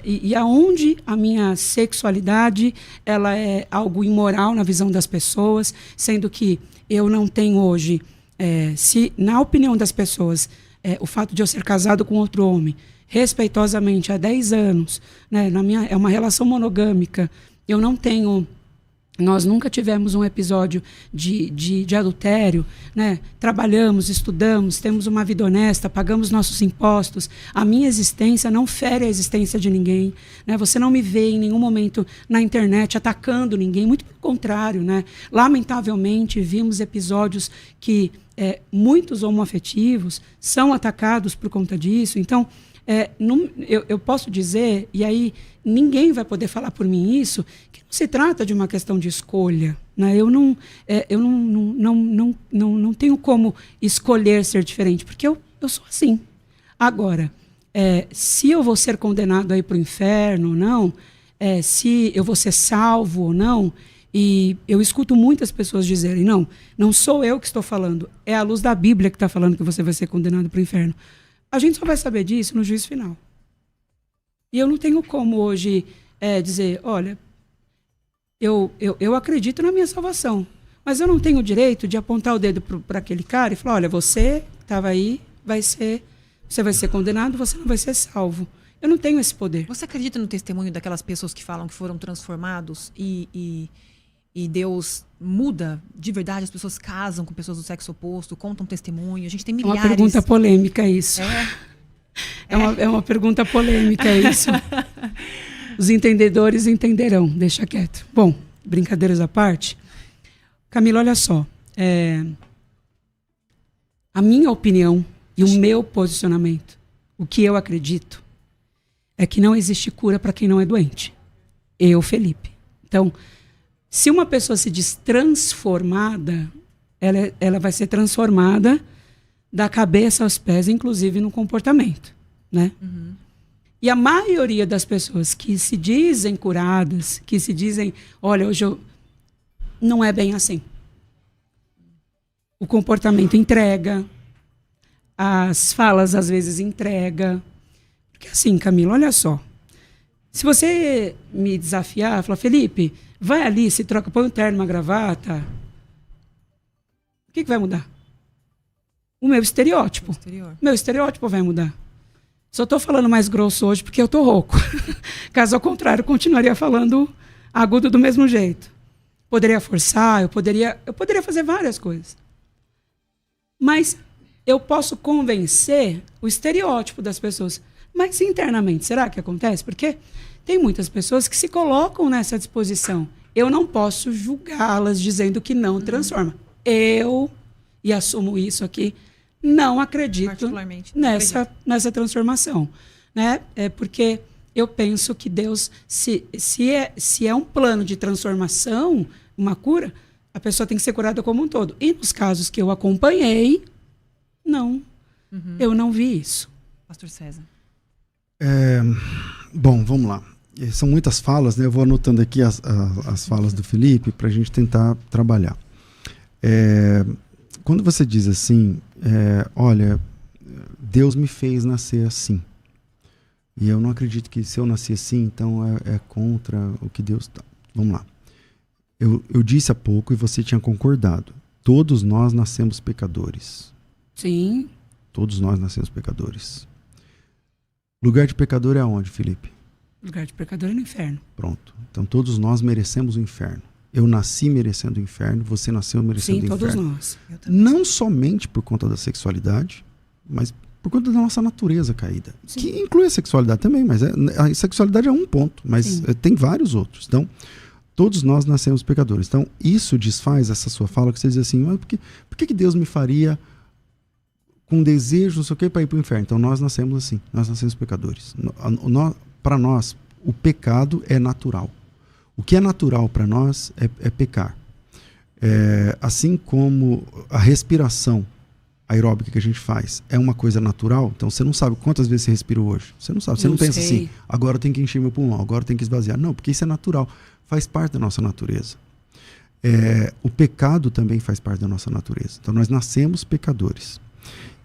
[SPEAKER 1] e aonde a minha sexualidade ela é algo imoral na visão das pessoas, sendo que eu não tenho hoje, se na opinião das pessoas, o fato de eu ser casado com outro homem, respeitosamente há 10 anos, né, é uma relação monogâmica, nós nunca tivemos um episódio de adultério, né? Trabalhamos, estudamos, temos uma vida honesta, pagamos nossos impostos. A minha existência não fere a existência de ninguém, né? Você não me vê em nenhum momento na internet atacando ninguém, muito pelo contrário, né? Lamentavelmente, vimos episódios que muitos homoafetivos são atacados por conta disso. Então, eu posso dizer, e aí ninguém vai poder falar por mim isso, que não se trata de uma questão de escolha, né? Eu não tenho como escolher ser diferente, porque eu sou assim. Agora, se eu vou ser condenado a ir para o inferno ou não, se eu vou ser salvo ou não, e eu escuto muitas pessoas dizerem, não sou eu que estou falando, é a luz da Bíblia que está falando que você vai ser condenado para o inferno. A gente só vai saber disso no juízo final. E eu não tenho como hoje dizer, olha, eu acredito na minha salvação, mas eu não tenho o direito de apontar o dedo para aquele cara e falar, olha, você estava aí, você vai ser condenado, você não vai ser salvo. Eu não tenho esse poder.
[SPEAKER 3] Você acredita no testemunho daquelas pessoas que falam que foram transformados e Deus muda de verdade? As pessoas casam com pessoas do sexo oposto, contam testemunho. A gente tem milhares.
[SPEAKER 1] É uma pergunta polêmica isso. É uma pergunta polêmica isso. Os entendedores entenderão. Deixa quieto. Bom, brincadeiras à parte. Camila, olha só. A minha opinião e o meu posicionamento, o que eu acredito, é que não existe cura para quem não é doente. Eu, Felipe. Então, se uma pessoa se diz transformada, ela vai ser transformada da cabeça aos pés, inclusive no comportamento, né? Uhum. E a maioria das pessoas que se dizem curadas, que se dizem, olha, hoje não é bem assim. O comportamento entrega, as falas às vezes entrega. Porque assim, Camila, olha só. Se você me desafiar, falar, Felipe, vai ali, se troca, põe um terno, uma gravata. O que vai mudar? o meu estereótipo.
[SPEAKER 3] Exterior.
[SPEAKER 1] Meu estereótipo vai mudar. Só estou falando mais grosso hoje porque eu estou rouco. Caso ao contrário, eu continuaria falando agudo do mesmo jeito. Poderia forçar, eu poderia fazer várias coisas. Mas eu posso convencer o estereótipo das pessoas. Mas internamente, será que acontece? Porque tem muitas pessoas que se colocam nessa disposição. Eu não posso julgá-las dizendo que não transforma. Eu, e assumo isso aqui, não acredito
[SPEAKER 3] Particularmente, não
[SPEAKER 1] nessa transformação. Né? É porque eu penso que Deus, se é um plano de transformação, uma cura, a pessoa tem que ser curada como um todo. E nos casos que eu acompanhei, não. Eu não vi isso.
[SPEAKER 3] Pastor César.
[SPEAKER 2] Bom, vamos lá. São muitas falas, né? Eu vou anotando aqui as falas do Felipe para a gente tentar trabalhar. Quando você diz assim, olha, Deus me fez nascer assim. E eu não acredito que se eu nasci assim, então é contra o que Deus está. Vamos lá. Eu disse há pouco e você tinha concordado. Todos nós nascemos pecadores.
[SPEAKER 1] Sim.
[SPEAKER 2] Todos nós nascemos pecadores. Lugar de pecador é aonde, Felipe?
[SPEAKER 1] Lugar de pecador é no inferno.
[SPEAKER 2] Pronto. Então todos nós merecemos o inferno. Eu nasci merecendo o inferno, você nasceu merecendo o inferno.
[SPEAKER 1] Sim, todos nós.
[SPEAKER 2] Não somente por conta da sexualidade, mas por conta da nossa natureza caída.
[SPEAKER 1] Sim.
[SPEAKER 2] Que inclui a sexualidade também, mas a sexualidade é um ponto, mas tem vários outros. Então, todos nós nascemos pecadores. Então, isso desfaz essa sua fala que você diz assim, mas por que Deus me faria com desejo, não sei o que, para ir para o inferno? Então, nós nascemos assim, nós nascemos pecadores. Para nós, o pecado é natural. O que é natural para nós é pecar. Assim como a respiração aeróbica que a gente faz é uma coisa natural, então você não sabe quantas vezes você respirou hoje. Você não sabe, você não pensa assim, agora eu tenho que encher meu pulmão, agora eu tenho que esvaziar. Não, porque isso é natural, faz parte da nossa natureza. O pecado também faz parte da nossa natureza. Então nós nascemos pecadores.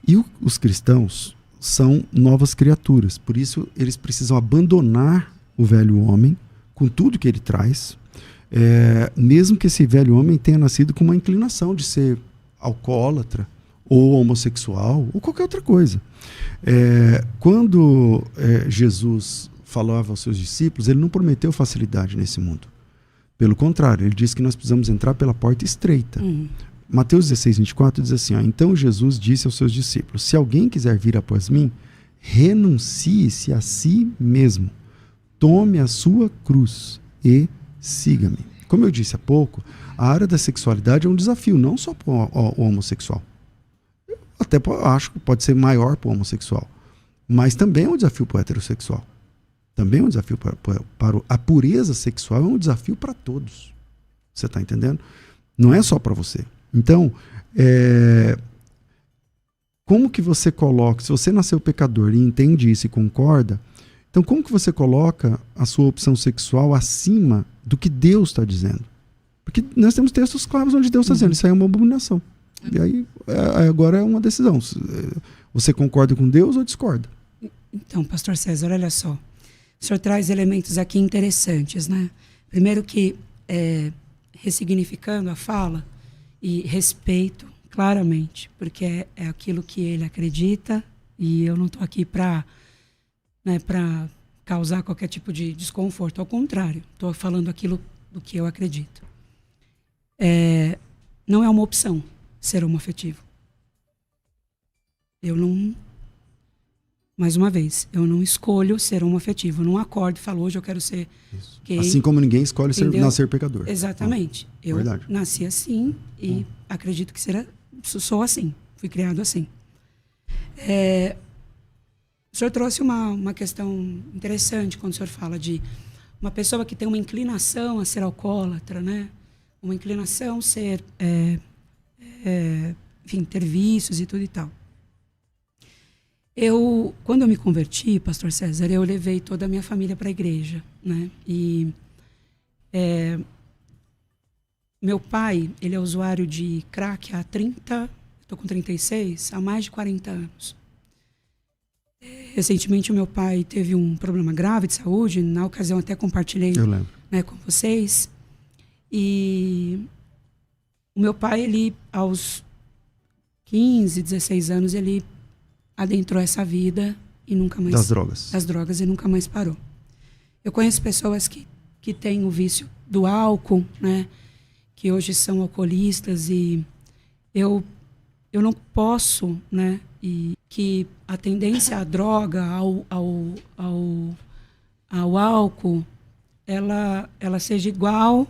[SPEAKER 2] E os cristãos são novas criaturas, por isso eles precisam abandonar o velho homem com tudo que ele traz, mesmo que esse velho homem tenha nascido com uma inclinação de ser alcoólatra ou homossexual ou qualquer outra coisa. Quando Jesus falava aos seus discípulos, ele não prometeu facilidade nesse mundo. Pelo contrário, ele disse que nós precisamos entrar pela porta estreita. Mateus 16, 24 diz assim, então Jesus disse aos seus discípulos, se alguém quiser vir após mim, renuncie-se a si mesmo, tome a sua cruz e siga-me. Como eu disse há pouco, a área da sexualidade é um desafio, não só para o homossexual. Até acho que pode ser maior para o homossexual, mas também é um desafio para o heterossexual. Também é um desafio para a pureza sexual, é um desafio para todos. Você está entendendo? Não é só para você. Então, como que você coloca, se você nasceu pecador e entende isso e concorda, então como que você coloca a sua opção sexual acima do que Deus está dizendo? Porque nós temos textos claros onde Deus está dizendo, isso aí é uma abominação. E aí, agora é uma decisão. Você concorda com Deus ou discorda?
[SPEAKER 1] Então, pastor César, olha só. O senhor traz elementos aqui interessantes, né? Primeiro que, ressignificando a fala, e respeito claramente, porque é aquilo que ele acredita e eu não estou aqui para causar qualquer tipo de desconforto. Ao contrário, estou falando aquilo do que eu acredito. Não é uma opção ser homoafetivo. Eu não... Mais uma vez, eu não escolho ser homoafetivo. Eu não acordo e falo, hoje eu quero ser gay.
[SPEAKER 2] Assim como ninguém escolhe nascer pecador.
[SPEAKER 1] Exatamente. Eu nasci assim e acredito que sou assim. Fui criado assim. O senhor trouxe uma questão interessante quando o senhor fala de uma pessoa que tem uma inclinação a ser alcoólatra, né? Uma inclinação a ser, enfim, ter vícios e tudo e tal. Quando eu me converti, pastor César, eu levei toda a minha família para a igreja, né? E meu pai, ele é usuário de crack há 30, estou com 36, há mais de 40 anos. Recentemente o meu pai teve um problema grave de saúde, na ocasião até compartilhei, né, com vocês. E o meu pai, ele aos 15, 16 anos, ele adentrou essa vida e nunca mais...
[SPEAKER 2] Das drogas.
[SPEAKER 1] Das drogas e nunca mais parou. Eu conheço pessoas que têm o vício do álcool, né? Que hoje são alcoolistas e eu não posso, né? E que a tendência à droga, ao álcool, ela seja igual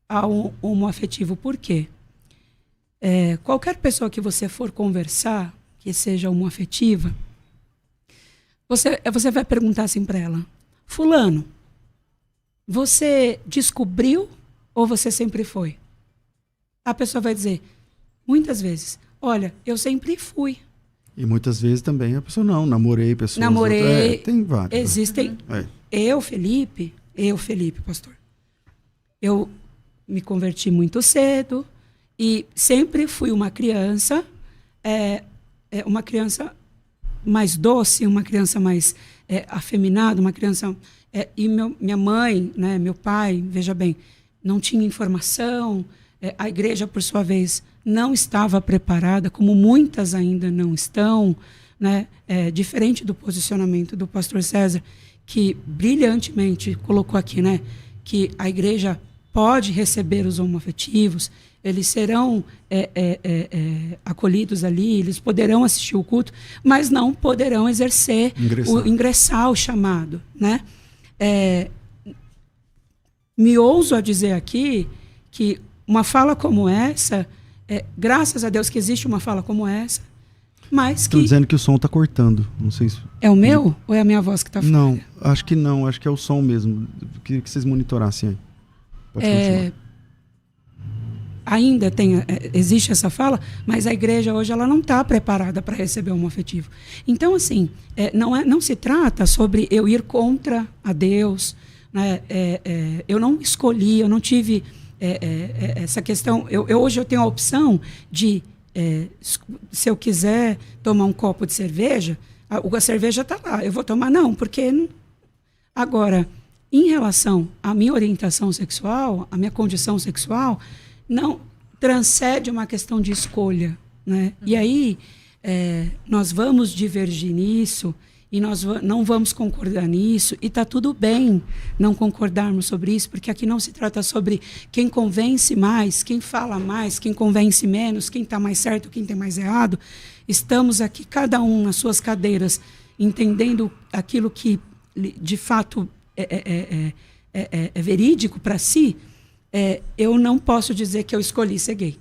[SPEAKER 1] ao homoafetivo. Por quê? Qualquer pessoa que você for conversar, que seja homoafetiva, você vai perguntar assim para ela: fulano, você descobriu ou você sempre foi? A pessoa vai dizer, muitas vezes, olha, eu sempre fui.
[SPEAKER 2] E muitas vezes também a pessoa não, namorei pessoas...
[SPEAKER 1] Namorei,
[SPEAKER 2] tem vários.
[SPEAKER 1] existem... Eu, Felipe, pastor, eu me converti muito cedo e sempre fui uma criança mais doce, uma criança mais afeminada, uma criança... e minha mãe, né, meu pai, veja bem, não tinha informação, a igreja, por sua vez, não estava preparada, como muitas ainda não estão, né, diferente do posicionamento do pastor César, que brilhantemente colocou aqui, né, que a igreja pode receber os homoafetivos, eles serão acolhidos ali, eles poderão assistir o culto, mas não poderão ingressar o chamado, né? Me ouso a dizer aqui que uma fala como essa, graças a Deus que existe uma fala como essa, mas
[SPEAKER 2] Estão
[SPEAKER 1] que...
[SPEAKER 2] dizendo que o som está cortando, não sei se...
[SPEAKER 1] É o meu ou é a minha voz que está falando?
[SPEAKER 2] Não, acho que não, acho que é o som mesmo. Queria que vocês monitorassem aí. Pode continuar.
[SPEAKER 1] Ainda existe essa fala, mas a igreja hoje ela não está preparada para receber o homoafetivo. Então, assim, não se trata sobre eu ir contra a Deus, né? Eu não escolhi, eu não tive essa questão. Hoje eu tenho a opção de, se eu quiser tomar um copo de cerveja, a cerveja está lá, eu vou tomar. Não, porque... Não... Agora, em relação à minha orientação sexual, à minha condição sexual... não transcende uma questão de escolha, né? E aí nós vamos divergir nisso e nós não vamos concordar nisso e está tudo bem não concordarmos sobre isso, porque aqui não se trata sobre quem convence mais, quem fala mais, quem convence menos, quem está mais certo, quem está mais errado. Estamos aqui, cada um nas suas cadeiras, entendendo aquilo que de fato é verídico para si. Eu não posso dizer que eu escolhi ser gay.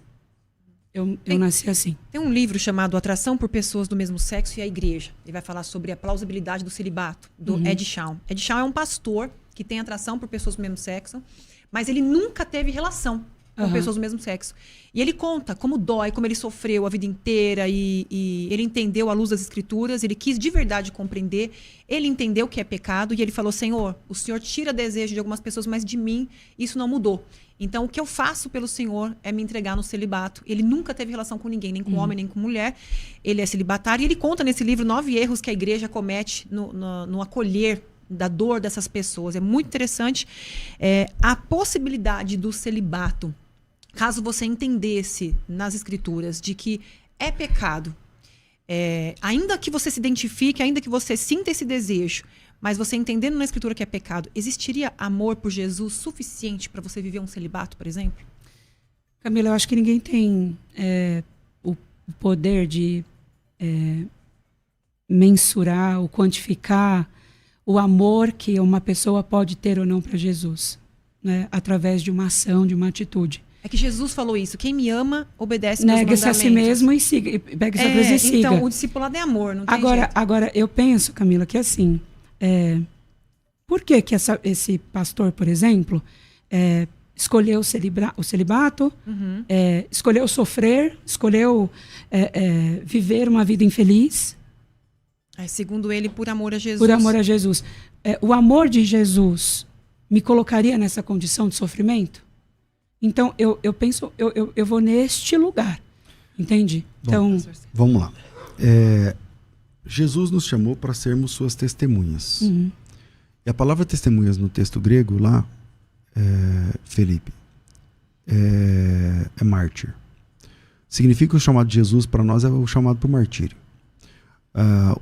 [SPEAKER 1] Eu nasci assim.
[SPEAKER 3] Tem um livro chamado Atração por Pessoas do Mesmo Sexo e a Igreja. Ele vai falar sobre a plausibilidade do celibato, do Ed Shawn. Ed Shawn é um pastor que tem atração por pessoas do mesmo sexo, mas ele nunca teve relação com pessoas do mesmo sexo. E ele conta como dói, como ele sofreu a vida inteira e ele entendeu à luz das escrituras, ele quis de verdade compreender, ele entendeu o que é pecado e ele falou: Senhor, o Senhor tira desejo de algumas pessoas, mas de mim isso não mudou. Então o que eu faço pelo Senhor é me entregar no celibato. Ele nunca teve relação com ninguém, nem com homem, nem com mulher. Ele é celibatário e ele conta nesse livro 9 erros que a igreja comete no acolher da dor dessas pessoas. É muito interessante a possibilidade do celibato. Caso você entendesse nas escrituras de que é pecado, ainda que você se identifique, ainda que você sinta esse desejo, mas você entendendo na escritura que é pecado, existiria amor por Jesus suficiente para você viver um celibato, por exemplo?
[SPEAKER 1] Camila, eu acho que ninguém tem o poder de mensurar ou quantificar o amor que uma pessoa pode ter ou não para Jesus, né? Através de uma ação, de uma atitude.
[SPEAKER 3] É que Jesus falou isso: quem me ama, obedece meus mandamentos.
[SPEAKER 1] Nega-se a si mesmo e siga, e pega essa cruz e siga.
[SPEAKER 3] Então, o discipulado é amor, não tem jeito.
[SPEAKER 1] Agora, eu penso, Camila, que assim, por que esse pastor, por exemplo, escolheu o celibato, escolheu sofrer, escolheu viver uma vida infeliz?
[SPEAKER 3] Segundo ele, por amor a Jesus.
[SPEAKER 1] Por amor a Jesus. O amor de Jesus me colocaria nessa condição de sofrimento? Então, eu penso, eu vou neste lugar, entende?
[SPEAKER 2] Bom,
[SPEAKER 1] então,
[SPEAKER 2] vamos lá. Jesus nos chamou para sermos suas testemunhas. E a palavra testemunhas no texto grego lá, Felipe, é mártir. significa que o chamado de Jesus para nós é o chamado para o martírio.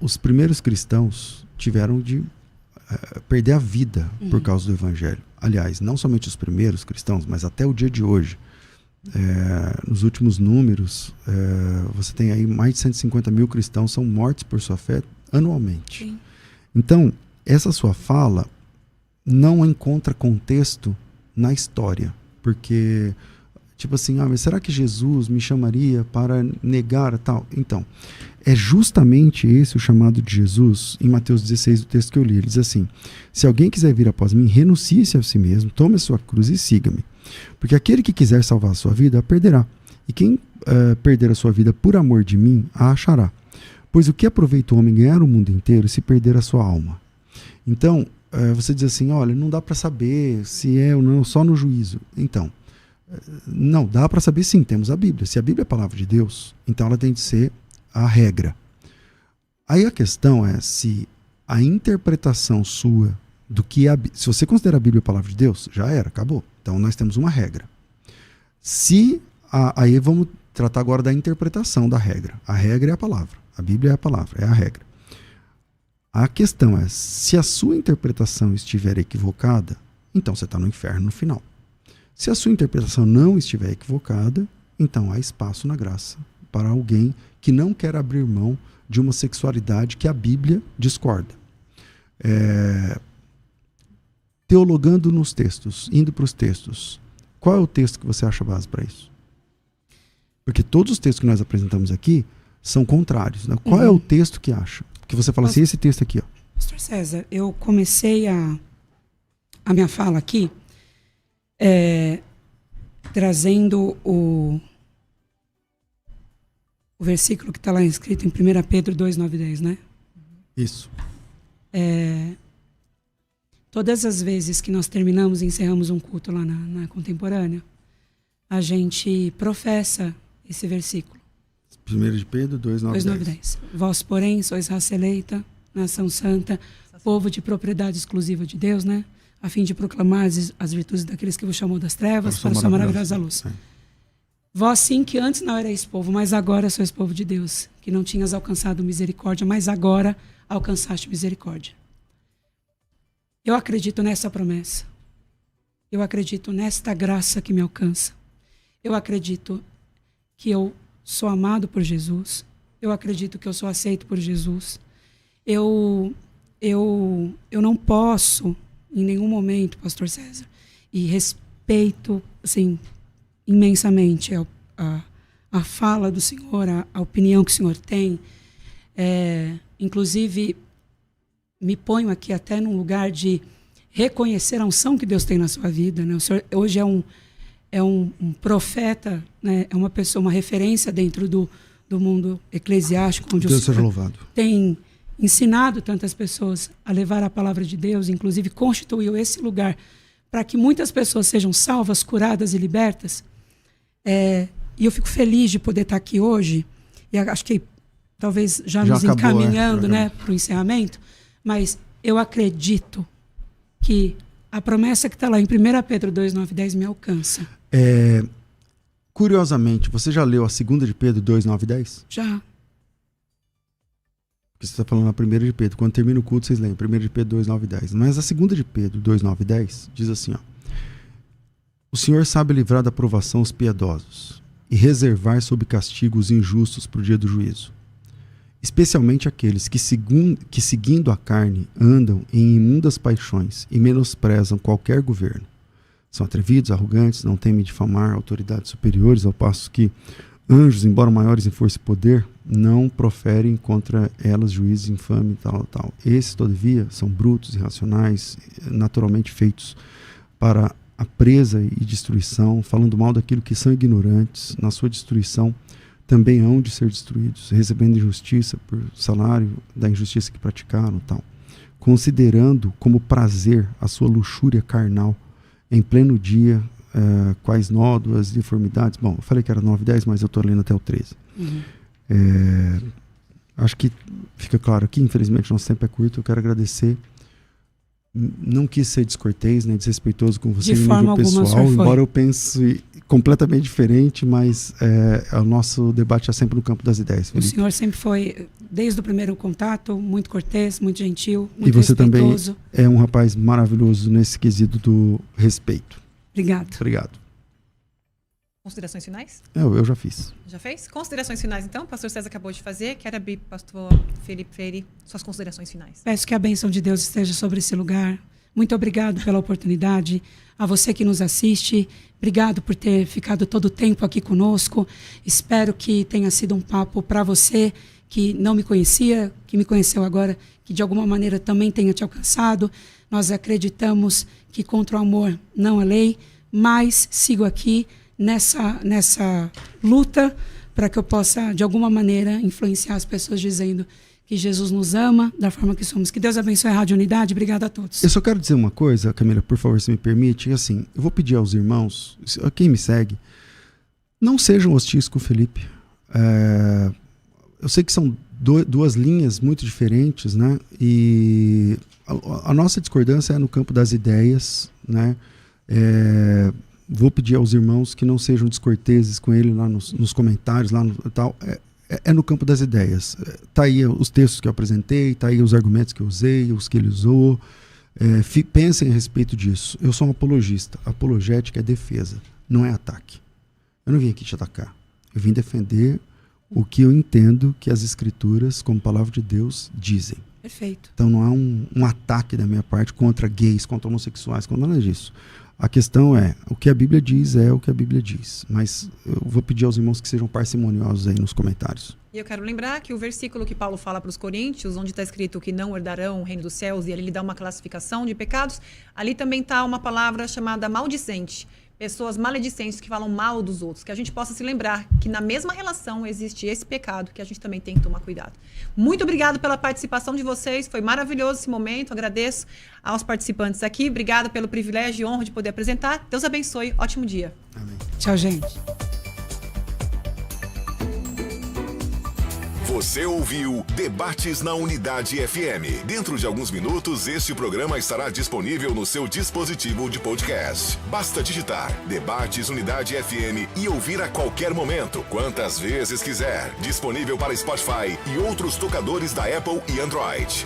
[SPEAKER 2] Os primeiros cristãos tiveram de perder a vida por causa do evangelho. Aliás, não somente os primeiros cristãos, mas até o dia de hoje. Nos últimos números, você tem aí mais de 150 mil cristãos são mortos por sua fé anualmente.
[SPEAKER 1] Sim.
[SPEAKER 2] Então, essa sua fala não encontra contexto na história, porque, tipo assim, mas será que Jesus me chamaria para negar tal? Então, é justamente esse o chamado de Jesus em Mateus 16, o texto que eu li. Ele diz assim: se alguém quiser vir após mim, renuncie-se a si mesmo, tome a sua cruz e siga-me. Porque aquele que quiser salvar a sua vida, a perderá. E quem perder a sua vida por amor de mim, a achará. Pois o que aproveita o homem ganhar o mundo inteiro se perder a sua alma? Então, você diz assim, olha, não dá para saber se é ou não, só no juízo. Então, não, dá para saber sim, temos a Bíblia. Se a Bíblia é a palavra de Deus, então ela tem de ser a regra. Aí a questão é se a interpretação sua do que se você considera a Bíblia a palavra de Deus, já era, acabou. Então nós temos uma regra. Aí vamos tratar agora da interpretação da regra. A regra é a palavra. A Bíblia é a palavra, é a regra. A questão é, se a sua interpretação estiver equivocada, então você está no inferno no final. Se a sua interpretação não estiver equivocada, então há espaço na graça para alguém que não quer abrir mão de uma sexualidade que a Bíblia discorda. Teologando nos textos, indo para os textos, qual é o texto que você acha base para isso? Porque todos os textos que nós apresentamos aqui são contrários, né? Qual é o texto que acha? Que você fala assim, esse texto aqui, ó.
[SPEAKER 1] Pastor César, eu comecei a minha fala aqui trazendo o versículo que está lá escrito em 1 Pedro 2, 9 e 10, né?
[SPEAKER 2] Isso.
[SPEAKER 1] Todas as vezes que nós terminamos e encerramos um culto lá na Contemporânea, a gente professa esse versículo.
[SPEAKER 2] 1 de Pedro 2, 9 e 10.
[SPEAKER 1] Vós, porém, sois raça eleita, nação santa, povo de propriedade exclusiva de Deus, né? A fim de proclamar as virtudes daqueles que vos chamou das trevas para a sua maravilhosa luz. Vós sim que antes não erais povo, mas agora sois povo de Deus, que não tinhas alcançado misericórdia, mas agora alcançaste misericórdia. Eu acredito nessa promessa. Eu acredito nesta graça que me alcança. Eu acredito que eu sou amado por Jesus. Eu acredito que eu sou aceito por Jesus. Eu não posso, em nenhum momento, Pastor César, e respeito, assim, imensamente a fala do Senhor, a opinião que o Senhor tem. Inclusive, me ponho aqui até num lugar de reconhecer a unção que Deus tem na sua vida, né? O Senhor hoje é um profeta, né? É uma pessoa, uma referência dentro do mundo eclesiástico, onde
[SPEAKER 2] Deus
[SPEAKER 1] o Senhor
[SPEAKER 2] seja louvado.
[SPEAKER 1] Tem ensinado tantas pessoas a levar a palavra de Deus, inclusive constituiu esse lugar para que muitas pessoas sejam salvas, curadas e libertas. E eu fico feliz de poder estar aqui hoje, e acho que talvez já nos
[SPEAKER 2] acabou,
[SPEAKER 1] encaminhando para o encerramento, mas eu acredito que a promessa que está lá em 1 Pedro 2, 9 e 10 me alcança.
[SPEAKER 2] Curiosamente, você já leu a 2 de Pedro 2, 9 e 10?
[SPEAKER 1] Já.
[SPEAKER 2] Porque você está falando a 1 de Pedro. Quando termina o culto, vocês leem 1 de Pedro 2, 9 e 10. Mas a 2 de Pedro 2, 9 e 10 diz assim, ó: o Senhor sabe livrar da provação os piedosos e reservar sob castigo os injustos para o dia do juízo. Especialmente aqueles que seguindo a carne andam em imundas paixões e menosprezam qualquer governo. São atrevidos, arrogantes, não temem difamar autoridades superiores, ao passo que anjos, embora maiores em força e poder, não proferem contra elas juízos infames, tal. Esses, todavia, são brutos, irracionais, naturalmente feitos para a presa e destruição, falando mal daquilo que são ignorantes, na sua destruição também hão de ser destruídos, recebendo injustiça por salário da injustiça que praticaram, tal, considerando como prazer a sua luxúria carnal em pleno dia, quais nódoas, deformidades. Bom, eu falei que era 9 e 10, mas eu estou lendo até o 13. Acho que fica claro aqui, infelizmente nosso tempo é curto. Eu quero agradecer. Não quis ser descortês, nem desrespeitoso com você,
[SPEAKER 1] de
[SPEAKER 2] em
[SPEAKER 1] forma
[SPEAKER 2] nível pessoal,
[SPEAKER 1] alguma,
[SPEAKER 2] embora eu pense completamente diferente, mas o nosso debate é sempre no campo das ideias, Felipe.
[SPEAKER 1] O senhor sempre foi, desde o primeiro contato, muito cortês, muito gentil, muito
[SPEAKER 2] e você
[SPEAKER 1] respeitoso.
[SPEAKER 2] Também é um rapaz maravilhoso nesse quesito do respeito.
[SPEAKER 1] Obrigado.
[SPEAKER 3] Considerações finais?
[SPEAKER 2] Eu já fiz.
[SPEAKER 3] Já fez? Considerações finais, então? O pastor César acabou de fazer. Quero abrir, pastor Felipe Freire, suas considerações finais.
[SPEAKER 1] Peço que a bênção de Deus esteja sobre esse lugar. Muito obrigado pela oportunidade. A você que nos assiste, obrigado por ter ficado todo o tempo aqui conosco. Espero que tenha sido um papo para você que não me conhecia, que me conheceu agora, que de alguma maneira também tenha te alcançado. Nós acreditamos que contra o amor não há lei, mas sigo aqui nessa luta para que eu possa, de alguma maneira, influenciar as pessoas dizendo que Jesus nos ama da forma que somos. Que Deus abençoe a Rádio Unidade. Obrigado a todos.
[SPEAKER 2] Eu só quero dizer uma coisa, Camila, por favor, se me permite. Assim, eu vou pedir aos irmãos, a quem me segue, não sejam hostis com o Felipe. Eu sei que são duas linhas muito diferentes, né? E a nossa discordância é no campo das ideias, né? Vou pedir aos irmãos que não sejam descorteses com ele lá nos comentários, lá no tal. É no campo das ideias. Tá aí os textos que eu apresentei, tá aí os argumentos que eu usei, os que ele usou. Pensem a respeito disso. Eu sou um apologista. Apologética é defesa, não é ataque. Eu não vim aqui te atacar. Eu vim defender o que eu entendo que as Escrituras, como palavra de Deus, dizem.
[SPEAKER 1] Perfeito.
[SPEAKER 2] Então não há um ataque da minha parte contra gays, contra homossexuais, contra nada disso. A questão é, o que a Bíblia diz é o que a Bíblia diz. Mas eu vou pedir aos irmãos que sejam parcimoniosos aí nos comentários.
[SPEAKER 3] E eu quero lembrar que o versículo que Paulo fala para os Coríntios, onde está escrito que não herdarão o reino dos céus, e ali ele dá uma classificação de pecados, ali também está uma palavra chamada maldicente. Pessoas maledicentes que falam mal dos outros, que a gente possa se lembrar que na mesma relação existe esse pecado, que a gente também tem que tomar cuidado. Muito obrigado pela participação de vocês, foi maravilhoso esse momento, agradeço aos participantes aqui, obrigada pelo privilégio e honra de poder apresentar. Deus abençoe, ótimo dia.
[SPEAKER 2] Amém.
[SPEAKER 1] Tchau, gente.
[SPEAKER 4] Você ouviu Debates na Unidade FM. Dentro de alguns minutos, este programa estará disponível no seu dispositivo de podcast. Basta digitar Debates Unidade FM e ouvir a qualquer momento, quantas vezes quiser. Disponível para Spotify e outros tocadores da Apple e Android.